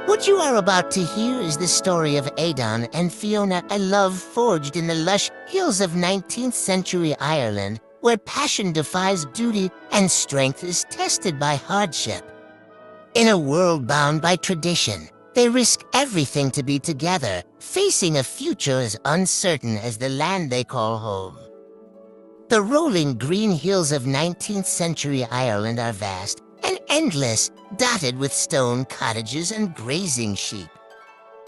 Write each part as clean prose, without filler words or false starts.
What you are about to hear is the story of Aidan and Fiona, a love forged in the lush hills of 19th century Ireland, where passion defies duty and strength is tested by hardship. In a world bound by tradition, they risk everything to be together, facing a future as uncertain as the land they call home. The rolling green hills of 19th century Ireland are vast and endless, dotted with stone cottages and grazing sheep.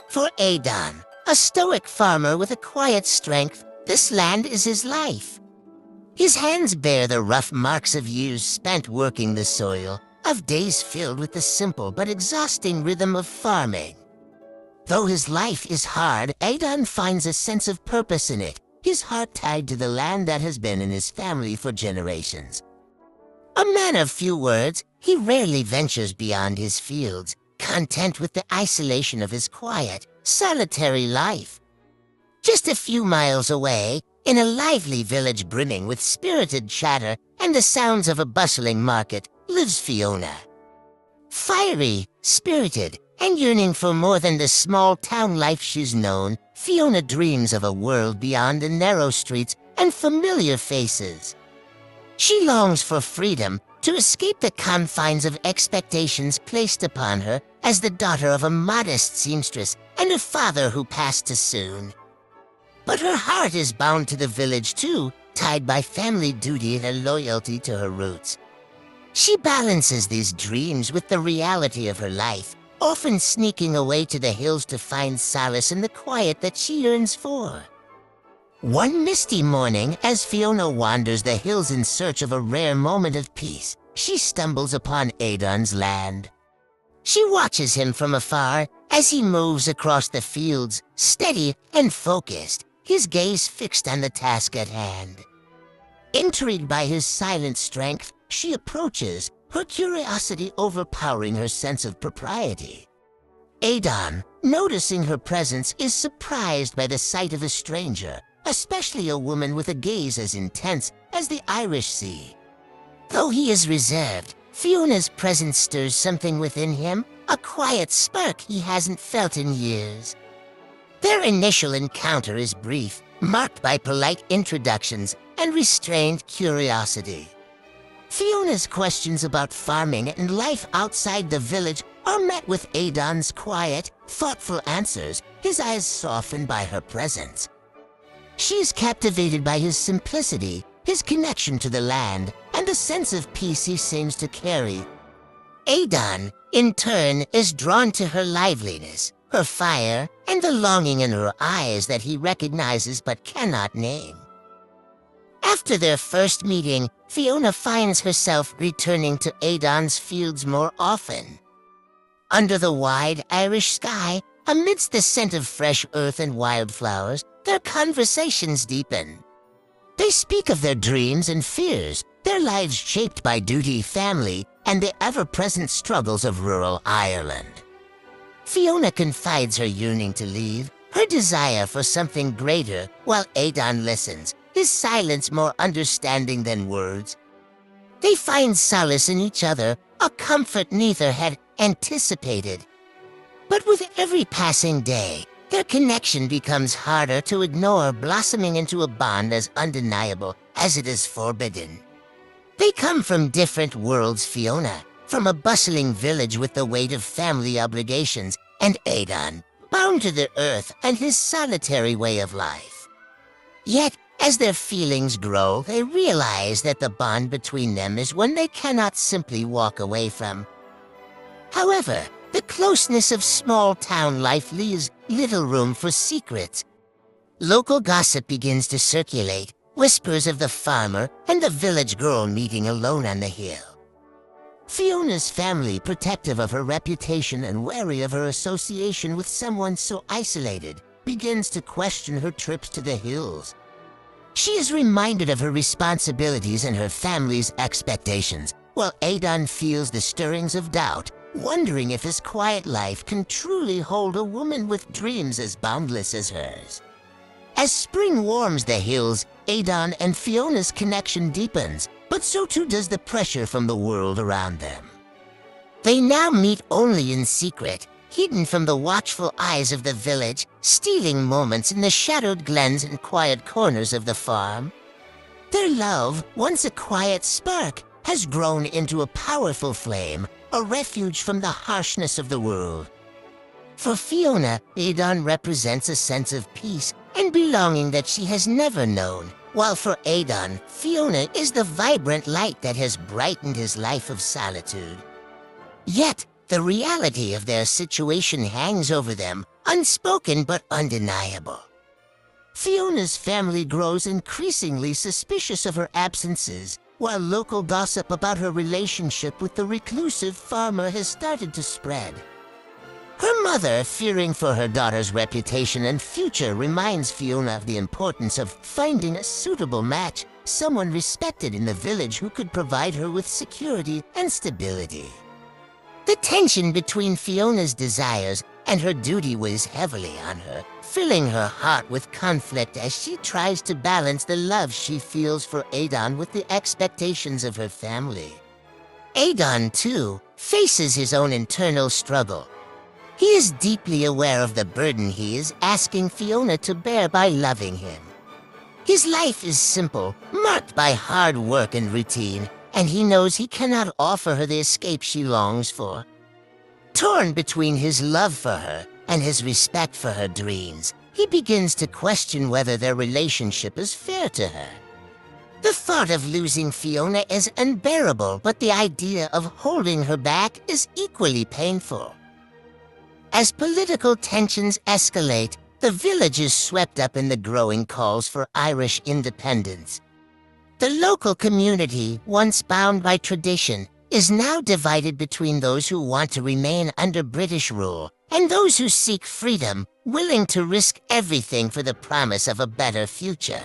For Aidan, a stoic farmer with a quiet strength, this land is his life. His hands bear the rough marks of years spent working the soil, of days filled with the simple but exhausting rhythm of farming. Though his life is hard, Aidan finds a sense of purpose in it, his heart tied to the land that has been in his family for generations. A man of few words, he rarely ventures beyond his fields, content with the isolation of his quiet, solitary life. Just a few miles away, in a lively village brimming with spirited chatter and the sounds of a bustling market, lives Fiona. Fiery, spirited, and yearning for more than the small-town life she's known, Fiona dreams of a world beyond the narrow streets and familiar faces. She longs for freedom, to escape the confines of expectations placed upon her as the daughter of a modest seamstress and a father who passed too soon. But her heart is bound to the village too, tied by family duty and a loyalty to her roots. She balances these dreams with the reality of her life, often sneaking away to the hills to find solace in the quiet that she yearns for. One misty morning, as Fiona wanders the hills in search of a rare moment of peace, she stumbles upon Aidan's land. She watches him from afar as he moves across the fields, steady and focused, his gaze fixed on the task at hand. Intrigued by his silent strength, she approaches, her curiosity overpowering her sense of propriety. Aidan, noticing her presence, is surprised by the sight of a stranger, especially a woman with a gaze as intense as the Irish Sea. Though he is reserved, Fiona's presence stirs something within him, a quiet spark he hasn't felt in years. Their initial encounter is brief, marked by polite introductions and restrained curiosity. Fiona's questions about farming and life outside the village are met with Aidan's quiet, thoughtful answers, his eyes softened by her presence. She is captivated by his simplicity, his connection to the land, and the sense of peace he seems to carry. Aidan, in turn, is drawn to her liveliness, her fire, and the longing in her eyes that he recognizes but cannot name. After their first meeting, Fiona finds herself returning to Aidan's fields more often. Under the wide Irish sky, amidst the scent of fresh earth and wildflowers, their conversations deepen. They speak of their dreams and fears, their lives shaped by duty, family, and the ever-present struggles of rural Ireland. Fiona confides her yearning to leave, her desire for something greater, while Aidan listens, his silence more understanding than words. They find solace in each other, a comfort neither had anticipated. But with every passing day, their connection becomes harder to ignore, blossoming into a bond as undeniable as it is forbidden. They come from different worlds, Fiona, from a bustling village with the weight of family obligations, and Aidan, bound to the earth and his solitary way of life. Yet, as their feelings grow, they realize that the bond between them is one they cannot simply walk away from. However, the closeness of small-town life leaves little room for secrets. Local gossip begins to circulate, whispers of the farmer and the village girl meeting alone on the hill. Fiona's family, protective of her reputation and wary of her association with someone so isolated, begins to question her trips to the hills. She is reminded of her responsibilities and her family's expectations, while Aidan feels the stirrings of doubt, wondering if his quiet life can truly hold a woman with dreams as boundless as hers. As spring warms the hills, Aidan and Fiona's connection deepens, but so too does the pressure from the world around them. They now meet only in secret, hidden from the watchful eyes of the village, stealing moments in the shadowed glens and quiet corners of the farm. Their love, once a quiet spark, has grown into a powerful flame, a refuge from the harshness of the world. For Fiona, Aidan represents a sense of peace and belonging that she has never known, while for Aidan, Fiona is the vibrant light that has brightened his life of solitude. Yet, the reality of their situation hangs over them, unspoken but undeniable. Fiona's family grows increasingly suspicious of her absences, while local gossip about her relationship with the reclusive farmer has started to spread. Her mother, fearing for her daughter's reputation and future, reminds Fiona of the importance of finding a suitable match, someone respected in the village who could provide her with security and stability. The tension between Fiona's desires and her duty weighs heavily on her, filling her heart with conflict as she tries to balance the love she feels for Aidan with the expectations of her family. Aidan, too, faces his own internal struggle. He is deeply aware of the burden he is asking Fiona to bear by loving him. His life is simple, marked by hard work and routine, and he knows he cannot offer her the escape she longs for. Torn between his love for her and his respect for her dreams, he begins to question whether their relationship is fair to her. The thought of losing Fiona is unbearable, but the idea of holding her back is equally painful. As political tensions escalate, the village is swept up in the growing calls for Irish independence. The local community, once bound by tradition, is now divided between those who want to remain under British rule and those who seek freedom, willing to risk everything for the promise of a better future.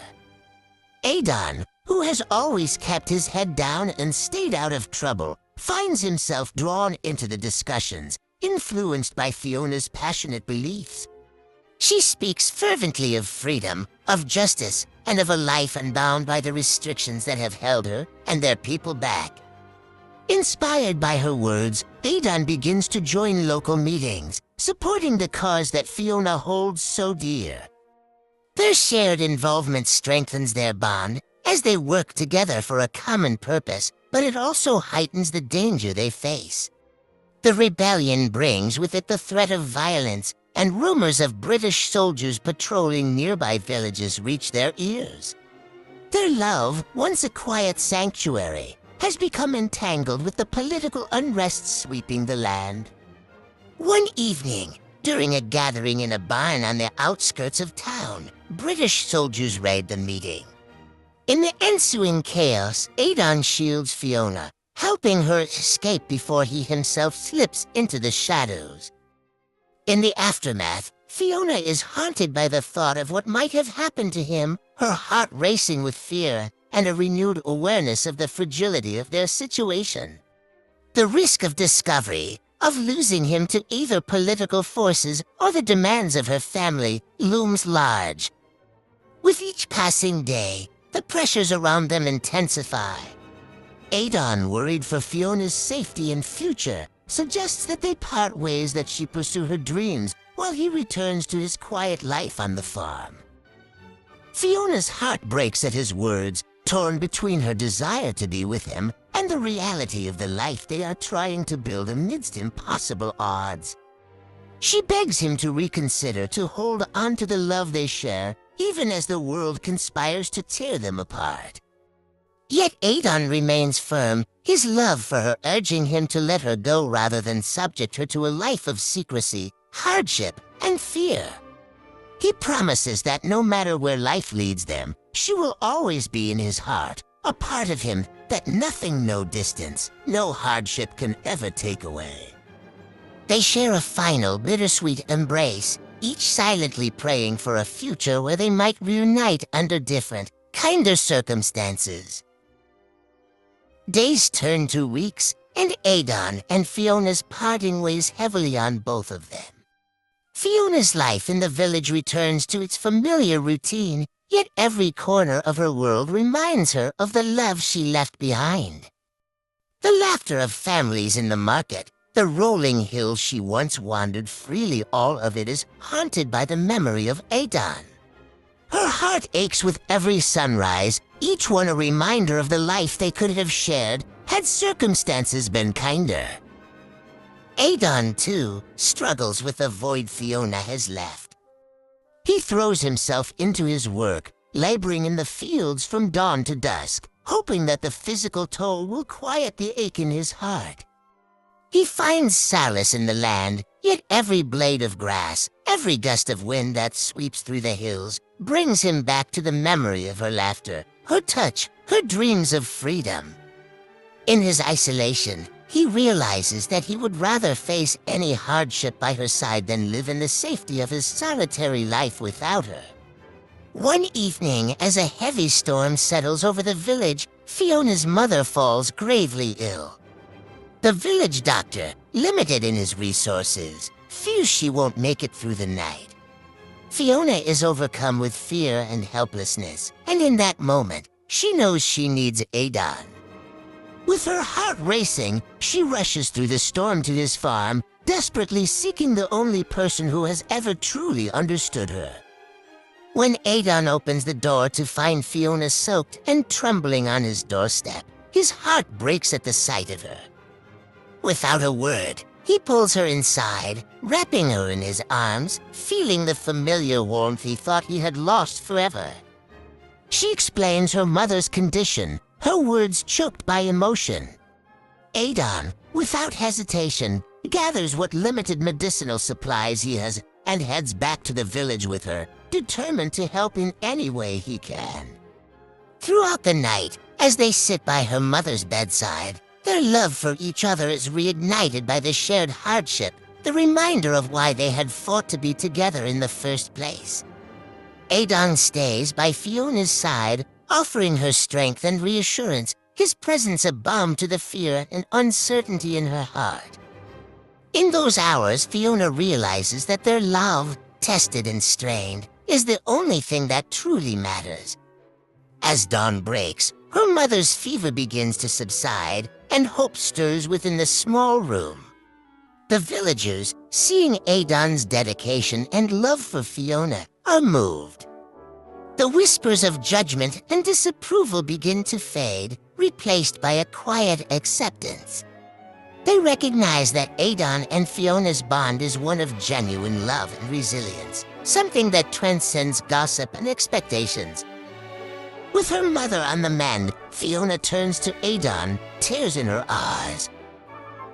Aidan, who has always kept his head down and stayed out of trouble, finds himself drawn into the discussions, influenced by Fiona's passionate beliefs. She speaks fervently of freedom, of justice, and of a life unbound by the restrictions that have held her and their people back. Inspired by her words, Aidan begins to join local meetings, supporting the cause that Fiona holds so dear. Their shared involvement strengthens their bond as they work together for a common purpose, but it also heightens the danger they face. The rebellion brings with it the threat of violence, and rumors of British soldiers patrolling nearby villages reach their ears. Their love, once a quiet sanctuary, has become entangled with the political unrest sweeping the land. One evening, during a gathering in a barn on the outskirts of town, British soldiers raid the meeting. In the ensuing chaos, Aidan shields Fiona, helping her escape before he himself slips into the shadows. In the aftermath, Fiona is haunted by the thought of what might have happened to him, her heart racing with fear and a renewed awareness of the fragility of their situation. The risk of discovery, of losing him to either political forces or the demands of her family, looms large. With each passing day, the pressures around them intensify. Aidan, worried for Fiona's safety and future, suggests that they part ways, that she pursue her dreams while he returns to his quiet life on the farm. Fiona's heart breaks at his words, torn between her desire to be with him and the reality of the life they are trying to build amidst impossible odds. She begs him to reconsider, to hold on to the love they share, even as the world conspires to tear them apart. Yet Aidan remains firm, his love for her urging him to let her go rather than subject her to a life of secrecy, hardship, and fear. He promises that no matter where life leads them, she will always be in his heart, a part of him that nothing, no distance, no hardship can ever take away. They share a final bittersweet embrace, each silently praying for a future where they might reunite under different, kinder circumstances. Days turn to weeks, and Aidan and Fiona's parting weighs heavily on both of them. Fiona's life in the village returns to its familiar routine, yet every corner of her world reminds her of the love she left behind. The laughter of families in the market, the The rolling hills she once wandered freely, all of it is haunted by the memory of Aidan. Her heart aches with every sunrise, each one a reminder of the life they could have shared had circumstances been kinder. Aidan, too, struggles with the void Fiona has left. He throws himself into his work, laboring in the fields from dawn to dusk, hoping that the physical toll will quiet the ache in his heart. He finds solace in the land, yet every blade of grass, every gust of wind that sweeps through the hills, brings him back to the memory of her laughter, her touch, her dreams of freedom. In his isolation, he realizes that he would rather face any hardship by her side than live in the safety of his solitary life without her. One evening, as a heavy storm settles over the village, Fiona's mother falls gravely ill. The village doctor, limited in his resources, fears she won't make it through the night. Fiona is overcome with fear and helplessness, and in that moment, she knows she needs Aidan. With her heart racing, she rushes through the storm to his farm, desperately seeking the only person who has ever truly understood her. When Aidan opens the door to find Fiona soaked and trembling on his doorstep, his heart breaks at the sight of her. Without a word, he pulls her inside, wrapping her in his arms, feeling the familiar warmth he thought he had lost forever. She explains her mother's condition, her words choked by emotion. Aidan, without hesitation, gathers what limited medicinal supplies he has and heads back to the village with her, determined to help in any way he can. Throughout the night, as they sit by her mother's bedside, their love for each other is reignited by the shared hardship, the reminder of why they had fought to be together in the first place. Aidan stays by Fiona's side, offering her strength and reassurance, his presence a balm to the fear and uncertainty in her heart. In those hours, Fiona realizes that their love, tested and strained, is the only thing that truly matters. As dawn breaks, her mother's fever begins to subside, and hope stirs within the small room. The villagers, seeing Aidan's dedication and love for Fiona, are moved. The whispers of judgment and disapproval begin to fade, replaced by a quiet acceptance. They recognize that Aidan and Fiona's bond is one of genuine love and resilience, something that transcends gossip and expectations. With her mother on the mend, Fiona turns to Aidan, tears in her eyes.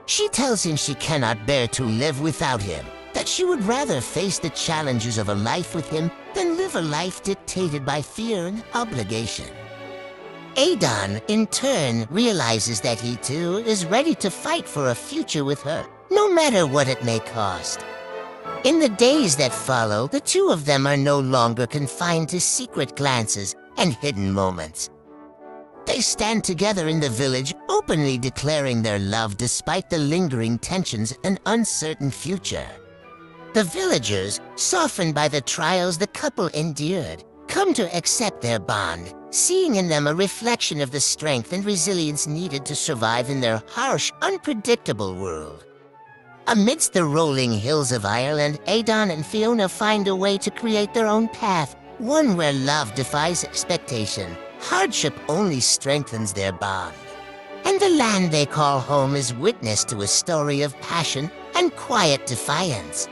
She tells him she cannot bear to live without him, that she would rather face the challenges of a life with him than live a life dictated by fear and obligation. Aidan, in turn, realizes that he too is ready to fight for a future with her, no matter what it may cost. In the days that follow, the two of them are no longer confined to secret glances and hidden moments. They stand together in the village, openly declaring their love despite the lingering tensions and uncertain future. The villagers, softened by the trials the couple endured, come to accept their bond, seeing in them a reflection of the strength and resilience needed to survive in their harsh, unpredictable world. Amidst the rolling hills of Ireland, Aidan and Fiona find a way to create their own path, one where love defies expectation, hardship only strengthens their bond. And the land they call home is witness to a story of passion and quiet defiance.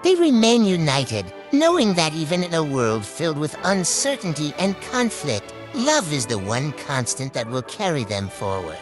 They remain united, knowing that even in a world filled with uncertainty and conflict, love is the one constant that will carry them forward.